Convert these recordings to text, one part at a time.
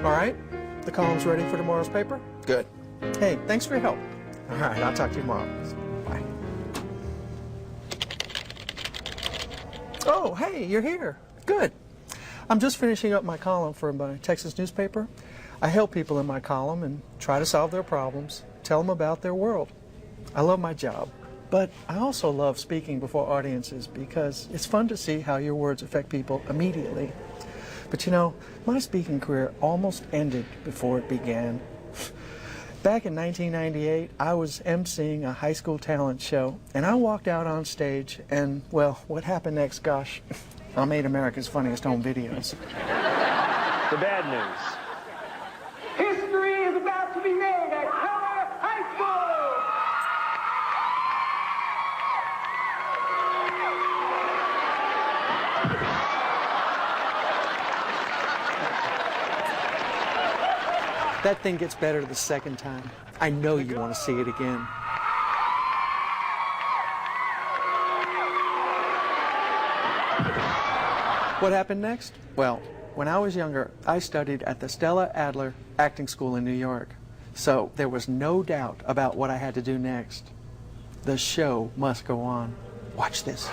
All right, the column's ready for tomorrow's paper? Good. Hey, thanks for your help. All right, I'll talk to you tomorrow. Bye. Oh, hey, you're here. Good. I'm just finishing up my column for my Texas newspaper. I help people in my column and try to solve their problems, tell them about their world. I love my job, but I also love speaking before audiences because it's fun to see how your words affect people immediately. But you know, my speaking career almost ended before it began. Back in 1998, I was emceeing a high school talent show, and I walked out on stage, and, well, what happened next, gosh, I made America's Funniest Home Videos. The bad news. History is about to be made at Cowboy High School! That thing gets better the second time. I know you want to see it again. What happened next? Well, when I was younger, I studied at the Stella Adler Acting School in New York. So there was no doubt about what I had to do next. The show must go on. Watch this.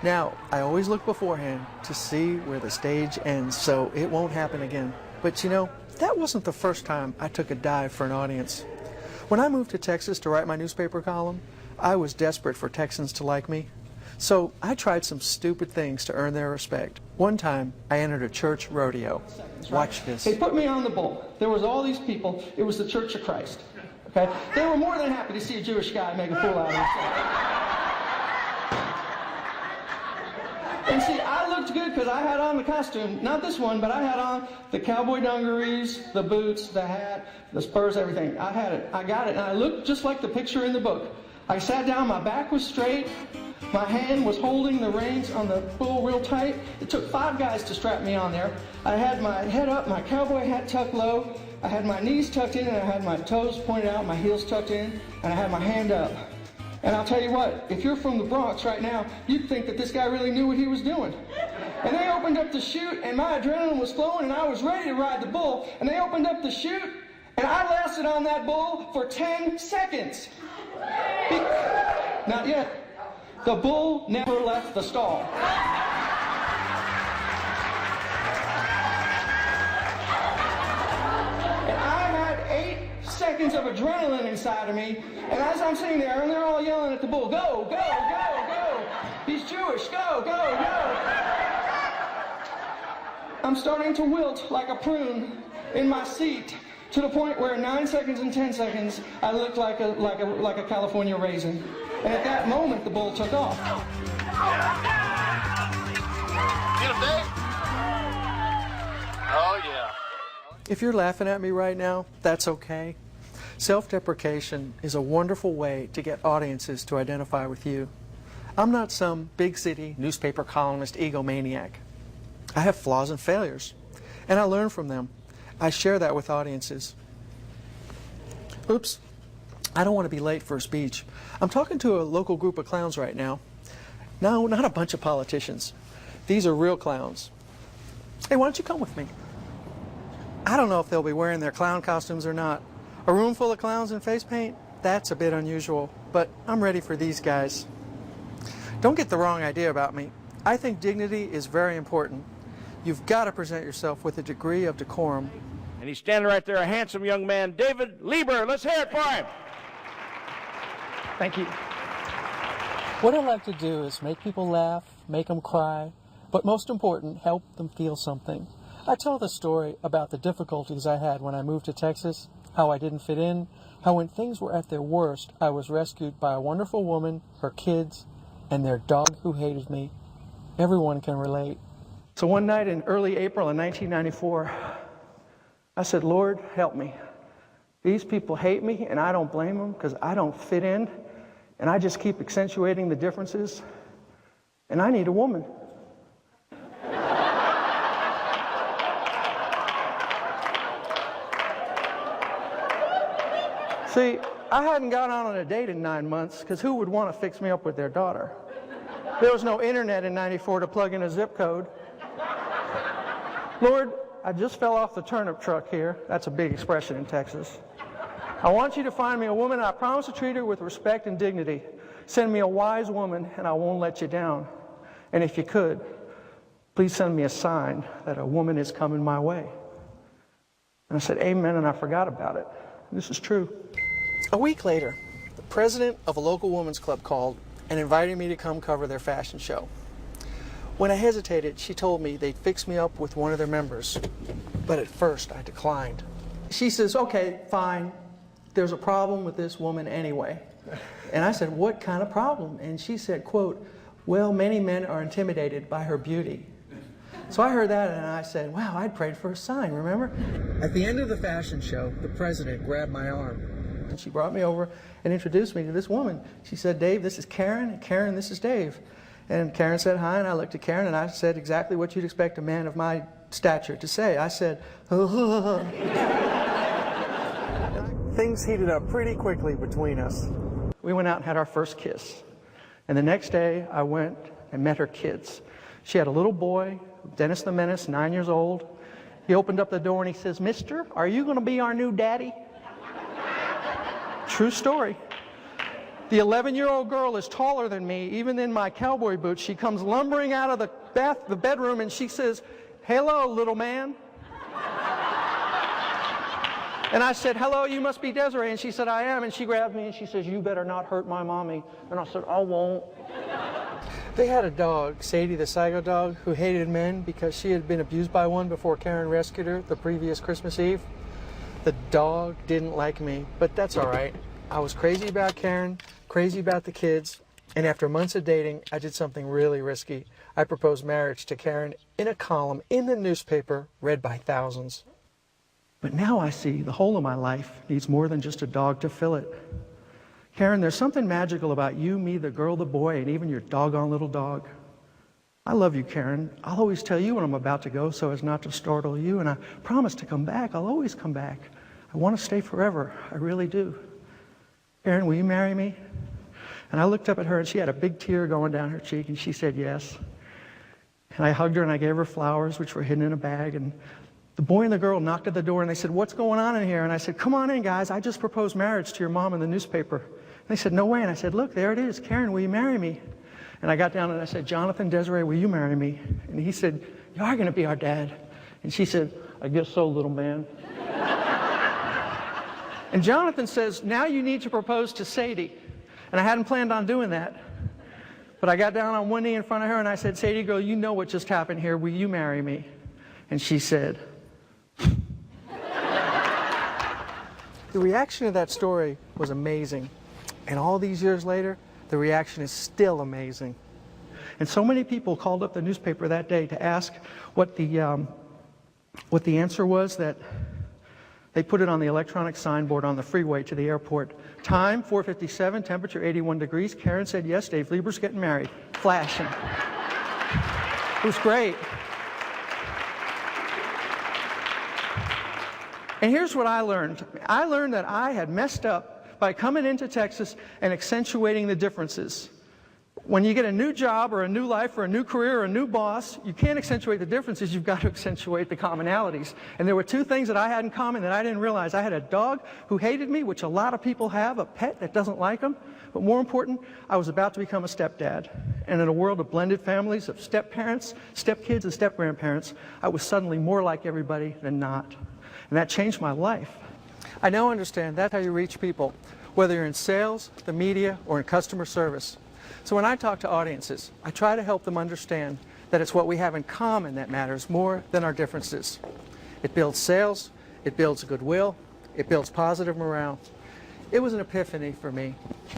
Now, I always look beforehand to see where the stage ends, so it won't happen again. But you know, that wasn't the first time I took a dive for an audience. When I moved to Texas to write my newspaper column, I was desperate for Texans to like me. So I tried some stupid things to earn their respect. One time, I entered a church rodeo. Watch this. They put me on the bull. There was all these people. It was the Church of Christ. Okay? They were more than happy to see a Jewish guy make a fool out of himself. And see, I looked good because I had on the costume, not this one, but I had on the cowboy dungarees, the boots, the hat, the spurs, everything. I had it. I got it. And I looked just like the picture in the book. I sat down, my back was straight, my hand was holding the reins on the bull real tight. It took 5 guys to strap me on there. I had my head up, my cowboy hat tucked low, I had my knees tucked in, and I had my toes pointed out, my heels tucked in, and I had my hand up. And I'll tell you what, if you're from the Bronx right now, you'd think that this guy really knew what he was doing. And they opened up the chute, and my adrenaline was flowing, and I was ready to ride the bull. And they opened up the chute, and I lasted on that bull for 10 seconds. Not yet. The bull never left the stall. And I had 8 seconds of adrenaline inside of me, and as I'm sitting there, and they're all yelling at the bull, go, go, go, go. He's Jewish, go, go, go. I'm starting to wilt like a prune in my seat to the point where 9 seconds and 10 seconds, I looked like a California raisin. And at that moment, the bull took off. Get him, Dave. Oh, yeah. If you're laughing at me right now, that's okay. Self-deprecation is a wonderful way to get audiences to identify with you. I'm not some big city newspaper columnist egomaniac. I have flaws and failures, and I learn from them. I share that with audiences. Oops, I don't want to be late for a speech. I'm talking to a local group of clowns right now. No, not a bunch of politicians. These are real clowns. Hey, why don't you come with me? I don't know if they'll be wearing their clown costumes or not. A room full of clowns in face paint? That's a bit unusual, but I'm ready for these guys. Don't get the wrong idea about me. I think dignity is very important. You've got to present yourself with a degree of decorum. And he's standing right there, a handsome young man, David Lieber. Let's hear it for him. Thank you. What I like to do is make people laugh, make them cry, but most important, help them feel something. I tell the story about the difficulties I had when I moved to Texas, how I didn't fit in, how when things were at their worst, I was rescued by a wonderful woman, her kids, and their dog who hated me. Everyone can relate. So one night in early April of 1994, I said, Lord, help me. These people hate me, and I don't blame them because I don't fit in, and I just keep accentuating the differences, and I need a woman. See, I hadn't gone out on a date in 9 months because who would want to fix me up with their daughter? There was no internet in '94 to plug in a zip code. Lord, I just fell off the turnip truck here. That's a big expression in Texas. I want you to find me a woman, and I promise to treat her with respect and dignity. Send me a wise woman, and I won't let you down. And if you could, please send me a sign that a woman is coming my way. And I said, amen, and I forgot about it. This is true. A week later, the president of a local women's club called and invited me to come cover their fashion show. When I hesitated, she told me they'd fix me up with one of their members. But at first, I declined. She says, okay, fine. There's a problem with this woman anyway. And I said, what kind of problem? And she said, quote, well, many men are intimidated by her beauty. So I heard that and I said, wow, I'd prayed for a sign, remember? At the end of the fashion show, the president grabbed my arm. And she brought me over and introduced me to this woman. She said, Dave, this is Karen, and Karen, this is Dave. And Karen said hi, and I looked at Karen and I said exactly what you'd expect a man of my stature to say. I said, Things heated up pretty quickly between us. We went out and had our first kiss. And the next day, I went and met her kids. She had a little boy, Dennis the Menace, 9 years old. He opened up the door and he says, Mister, are you going to be our new daddy? True story. The 11-year-old girl is taller than me, even in my cowboy boots. She comes lumbering out of the bedroom and she says, hello, little man. And I said, hello, you must be Desiree. And she said, I am. And she grabbed me and she says, you better not hurt my mommy. And I said, I won't. They had a dog, Sadie the Psycho dog, who hated men because she had been abused by one before Karen rescued her the previous Christmas Eve. The dog didn't like me, but that's all right. I was crazy about Karen, crazy about the kids, and after months of dating, I did something really risky. I proposed marriage to Karen in a column in the newspaper, read by thousands. But now I see the whole of my life needs more than just a dog to fill it. Karen, there's something magical about you, me, the girl, the boy, and even your doggone little dog. I love you, Karen. I'll always tell you when I'm about to go so as not to startle you, and I promise to come back. I'll always come back. I want to stay forever. I really do. Karen, will you marry me? And I looked up at her, and she had a big tear going down her cheek, and she said yes. And I hugged her, and I gave her flowers, which were hidden in a bag, and the boy and the girl knocked at the door, and they said, what's going on in here? And I said, come on in, guys. I just proposed marriage to your mom in the newspaper. And they said, no way. And I said, look, there it is. Karen, will you marry me? And I got down and I said, Jonathan, Desiree, will you marry me? And he said, you are going to be our dad. And she said, I guess so, little man. And Jonathan says, now you need to propose to Sadie. And I hadn't planned on doing that. But I got down on one knee in front of her and I said, Sadie, girl, you know what just happened here. Will you marry me? And she said, The reaction to that story was amazing. And all these years later, the reaction is still amazing. And so many people called up the newspaper that day to ask what the answer was, that they put it on the electronic signboard on the freeway to the airport. Time, 4:57, temperature 81 degrees. Karen said, yes, Dave Lieber's getting married. Flashing. It was great. And here's what I learned. I learned that I had messed up by coming into Texas and accentuating the differences. When you get a new job or a new life or a new career or a new boss, you can't accentuate the differences, you've got to accentuate the commonalities. And there were two things that I had in common that I didn't realize. I had a dog who hated me, which a lot of people have, a pet that doesn't like them. But more important, I was about to become a stepdad. And in a world of blended families, of step-parents, step-kids, and step-grandparents, I was suddenly more like everybody than not. And that changed my life. I now understand that's how you reach people, whether you're in sales, the media, or in customer service. So when I talk to audiences, I try to help them understand that it's what we have in common that matters more than our differences. It builds sales, it builds goodwill, it builds positive morale. It was an epiphany for me.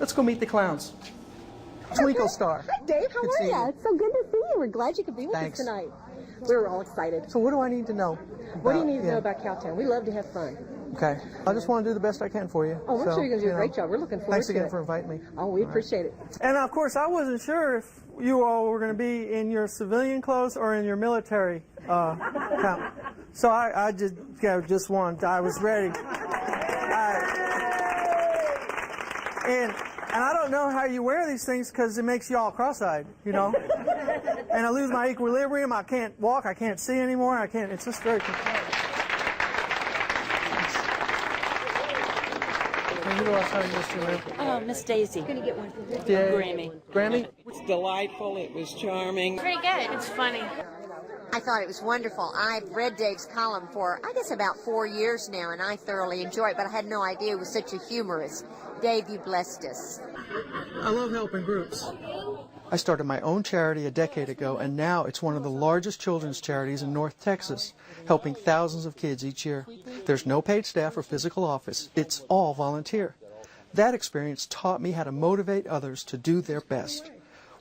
Let's go meet the clowns. Twinkle Star. Hi, Dave. How are you? It's so good to see you. We're glad you could be with us tonight. We were all excited. So what do I need to know? What do you need to know about Cowtown? We love to have fun. Okay. I just want to do the best I can for you. Oh, we're sure you're going to do a great job. We're looking forward to it. Thanks again for inviting me. Oh, we appreciate it. And of course, I wasn't sure if you all were going to be in your civilian clothes or in your military count. So I just wanted, I was ready. And And I don't know how you wear these things because it makes you all cross-eyed, you know. And I lose my equilibrium. I can't walk. I can't see anymore. I can't. It's just very confusing. Miss Daisy. Gonna get one for you. Yeah. Grammy. Grammy? It's delightful. It was charming. Pretty good. It's funny. I thought it was wonderful. I've read Dave's column for, I guess, about 4 years now, and I thoroughly enjoy it, but I had no idea he was such a humorist. Dave, you blessed us. I love helping groups. I started my own charity a decade ago, and now it's one of the largest children's charities in North Texas, helping thousands of kids each year. There's no paid staff or physical office. It's all volunteer. That experience taught me how to motivate others to do their best.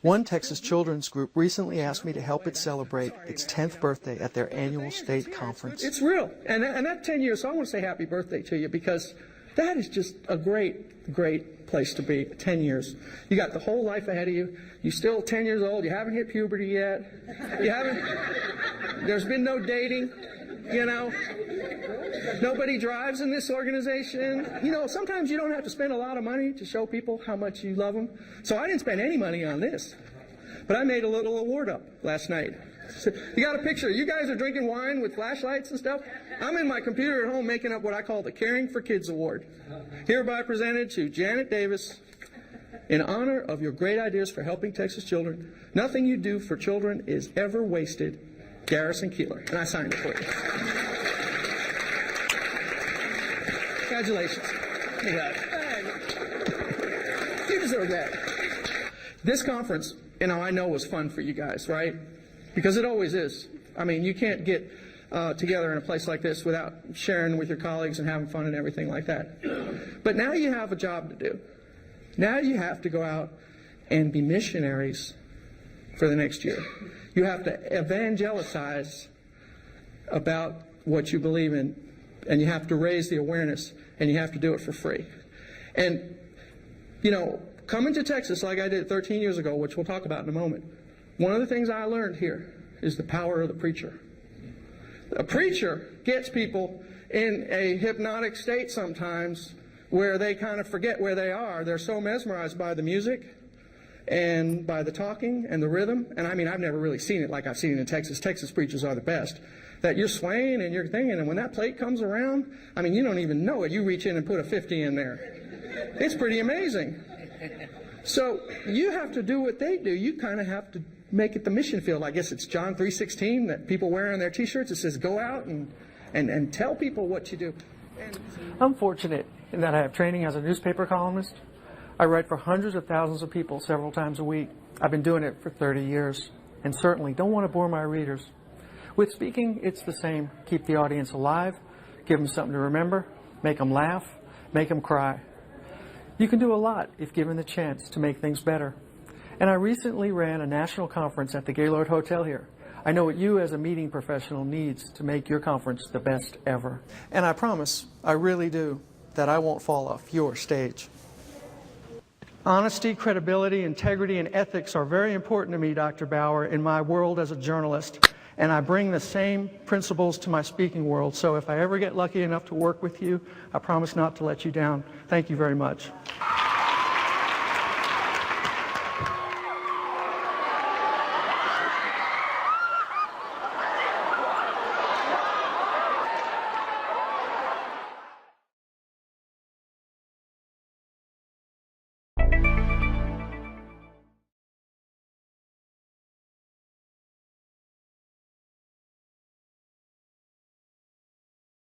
One Texas children's group recently asked me to help it celebrate its 10th birthday at their annual state conference. It's real. And that 10 years, so I want to say happy birthday to you, because that is just a great, great place to be. 10 years. You got the whole life ahead of you. You're still 10 years old. You haven't hit puberty yet. There's been no dating, you know. Nobody drives in this organization. You know, sometimes you don't have to spend a lot of money to show people how much you love them. So I didn't spend any money on this. But I made a little award up last night. So you got a picture. You guys are drinking wine with flashlights and stuff. I'm in my computer at home making up what I call the Caring for Kids Award. Hereby presented to Janet Davis in honor of your great ideas for helping Texas children. Nothing you do for children is ever wasted. Garrison Keeler. And I signed it for you. Congratulations. You deserve that. This conference, you know, I know was fun for you guys, right? Because it always is. I mean, you can't get together in a place like this without sharing with your colleagues and having fun and everything like that. But now you have a job to do. Now you have to go out and be missionaries for the next year. You have to evangelize about what you believe in, and you have to raise the awareness, and you have to do it for free. And, you know, coming to Texas like I did 13 years ago, which we'll talk about in a moment, one of the things I learned here is the power of the preacher. A preacher gets people in a hypnotic state sometimes where they kind of forget where they are. They're so mesmerized by the music and by the talking and the rhythm. And I mean, I've never really seen it like I've seen it in Texas. Texas preachers are the best. That you're swaying and you're thinking, and when that plate comes around, I mean, you don't even know it. You reach in and put a 50 in there. It's pretty amazing. So you have to do what they do. You kind of have to make it the mission field. I guess it's John 3:16 that people wear on their T-shirts. It says, go out and tell people what you do. I'm fortunate in that I have training as a newspaper columnist. I write for hundreds of thousands of people several times a week. I've been doing it for 30 years, and certainly don't want to bore my readers. With speaking, it's the same. Keep the audience alive, give them something to remember, make them laugh, make them cry. You can do a lot if given the chance to make things better. And I recently ran a national conference at the Gaylord Hotel here. I know what you as a meeting professional needs to make your conference the best ever. And I promise, I really do, that I won't fall off your stage. Honesty, credibility, integrity, and ethics are very important to me, Dr. Bauer, in my world as a journalist. And I bring the same principles to my speaking world. So if I ever get lucky enough to work with you, I promise not to let you down. Thank you very much.